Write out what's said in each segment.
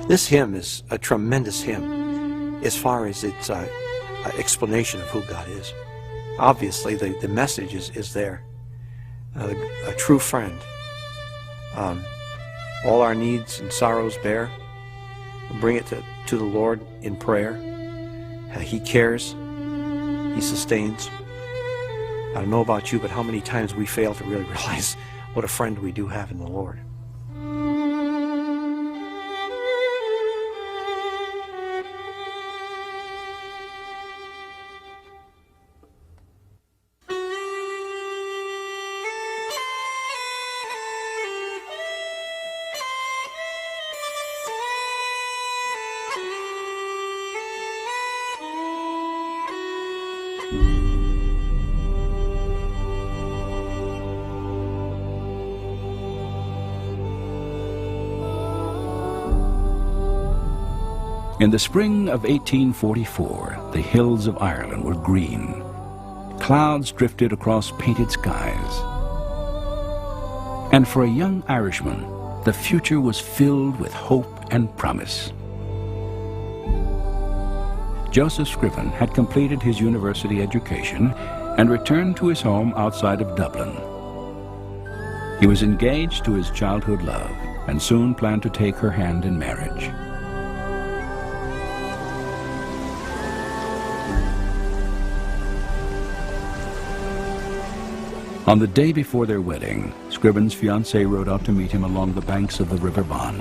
This hymn is a tremendous hymn as far as its explanation of who God is. Obviously, the message is there. A true friend. All our needs and sorrows bear. Bring it to the Lord in prayer. He cares. He sustains. I don't know about you, but how many times we fail to really realize what a friend we do have in the Lord. In the spring of 1844, the hills of Ireland were green. Clouds drifted across painted skies. And for a young Irishman, the future was filled with hope and promise. Joseph Scriven had completed his university education and returned to his home outside of Dublin. He was engaged to his childhood love and soon planned to take her hand in marriage. On the day before their wedding, Scriven's fiancée rode out to meet him along the banks of the River Bann.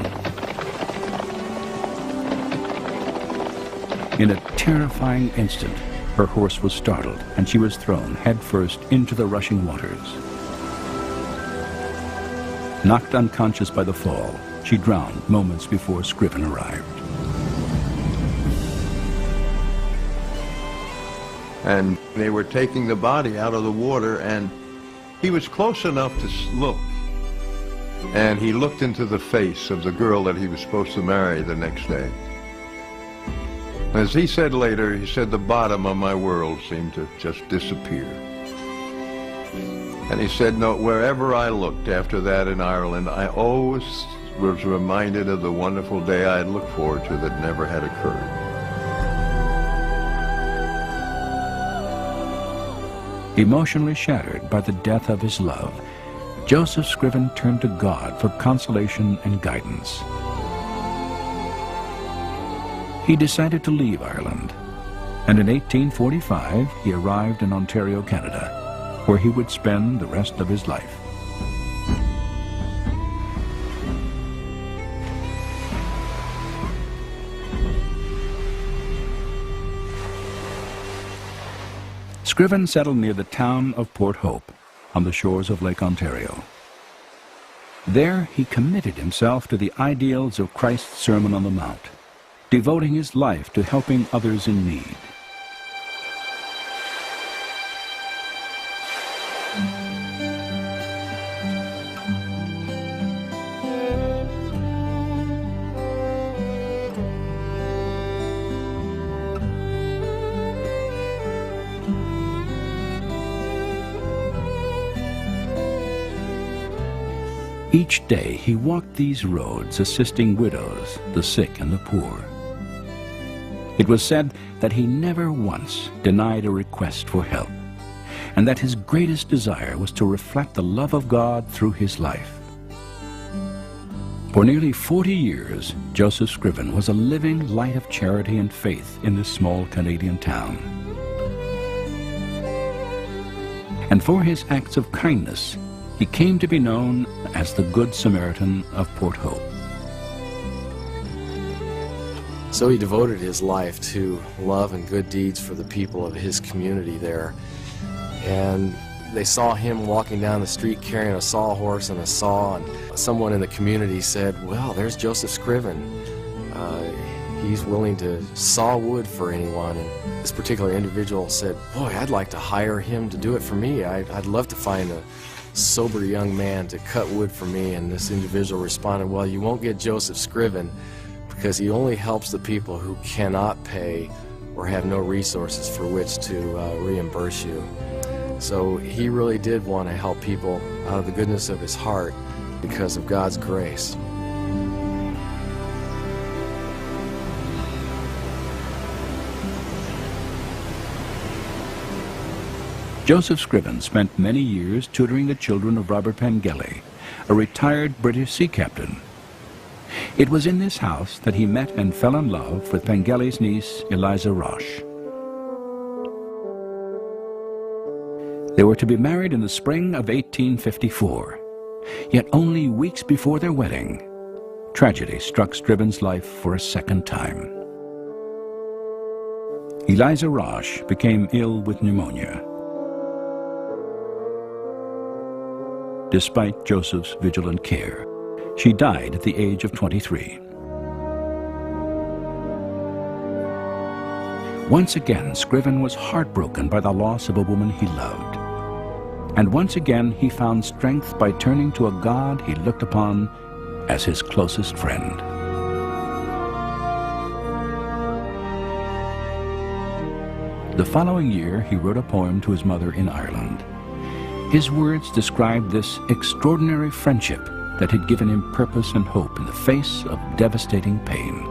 In a terrifying instant, her horse was startled and she was thrown headfirst into the rushing waters. Knocked unconscious by the fall, she drowned moments before Scriven arrived. And they were taking the body out of the water, and he was close enough to look, and he looked into the face of the girl that he was supposed to marry the next day. As he said later, he said, the bottom of my world seemed to just disappear. And he said, no, wherever I looked after that in Ireland, I always was reminded of the wonderful day I had looked forward to that never had occurred. Emotionally shattered by the death of his love, Joseph Scriven turned to God for consolation and guidance. He decided to leave Ireland, and in 1845 he arrived in Ontario, Canada, where he would spend the rest of his life. Scriven settled near the town of Port Hope, on the shores of Lake Ontario. There he committed himself to the ideals of Christ's Sermon on the Mount, devoting his life to helping others in need. Each day he walked these roads assisting widows, the sick and the poor. It was said that he never once denied a request for help, and that his greatest desire was to reflect the love of God through his life. For nearly 40 years, Joseph Scriven was a living light of charity and faith in this small Canadian town. And for his acts of kindness, he came to be known as the Good Samaritan of Port Hope. So he devoted his life to love and good deeds for the people of his community there. And they saw him walking down the street carrying a sawhorse and a saw, and someone in the community said, well, there's Joseph Scriven. He's willing to saw wood for anyone. And this particular individual said, boy, I'd like to hire him to do it for me. I'd love to find a sober young man to cut wood for me. And this individual responded, well, you won't get Joseph Scriven because he only helps the people who cannot pay or have no resources for which to reimburse you. So he really did want to help people out of the goodness of his heart because of God's grace. Joseph Scriven spent many years tutoring the children of Robert Pengelly, a retired British sea captain. It was in this house that he met and fell in love with Pengelly's niece, Eliza Roche. They were to be married in the spring of 1854, yet only weeks before their wedding, tragedy struck Scriven's life for a second time. Eliza Roche became ill with pneumonia. Despite Joseph's vigilant care, she died at the age of 23. Once again, Scriven was heartbroken by the loss of a woman he loved. And once again, he found strength by turning to a God he looked upon as his closest friend. The following year, he wrote a poem to his mother in Ireland. His words described this extraordinary friendship that had given him purpose and hope in the face of devastating pain.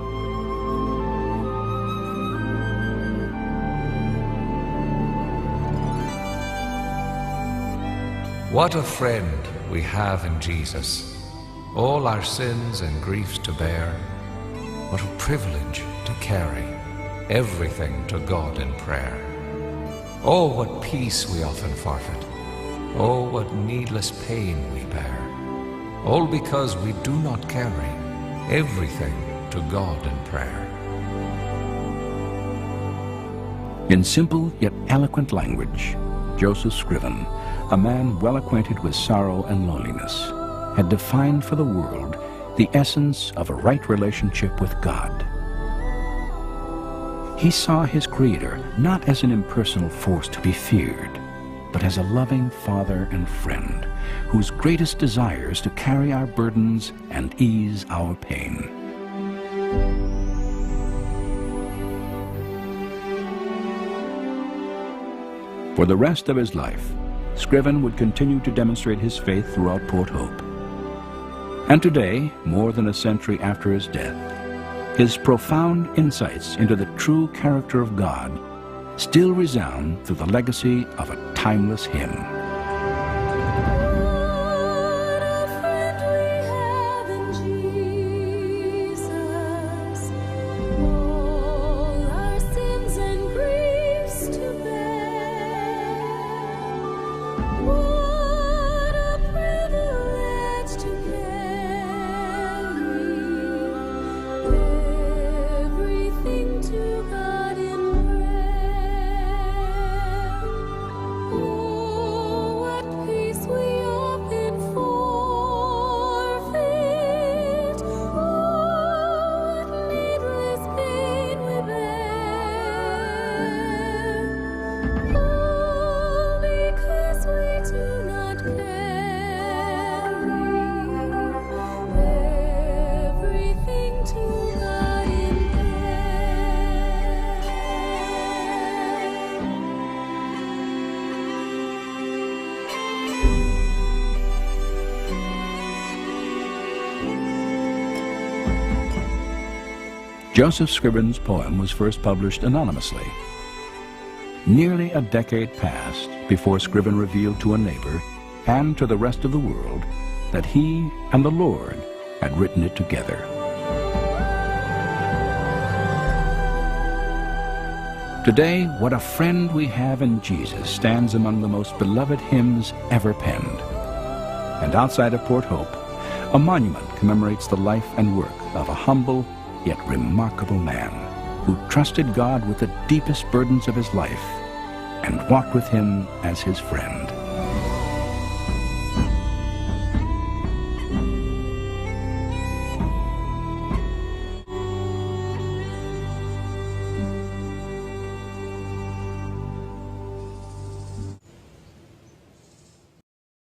What a friend we have in Jesus, all our sins and griefs to bear. What a privilege to carry everything to God in prayer. Oh, what peace we often forfeit. Oh, what needless pain we bear. All because we do not carry everything to God in prayer. In simple yet eloquent language, Joseph Scriven, a man well acquainted with sorrow and loneliness, had defined for the world the essence of a right relationship with God. He saw his Creator not as an impersonal force to be feared, but as a loving Father and friend whose greatest desire is to carry our burdens and ease our pain. For the rest of his life, Scriven would continue to demonstrate his faith throughout Port Hope. And today, more than a century after his death, his profound insights into the true character of God still resound through the legacy of a timeless hymn. Joseph Scriven's poem was first published anonymously. Nearly a decade passed before Scriven revealed to a neighbor and to the rest of the world that he and the Lord had written it together. Today, What a Friend We Have in Jesus stands among the most beloved hymns ever penned. And outside of Port Hope, a monument commemorates the life and work of a humble yet remarkable man who trusted God with the deepest burdens of his life and walked with him as his friend.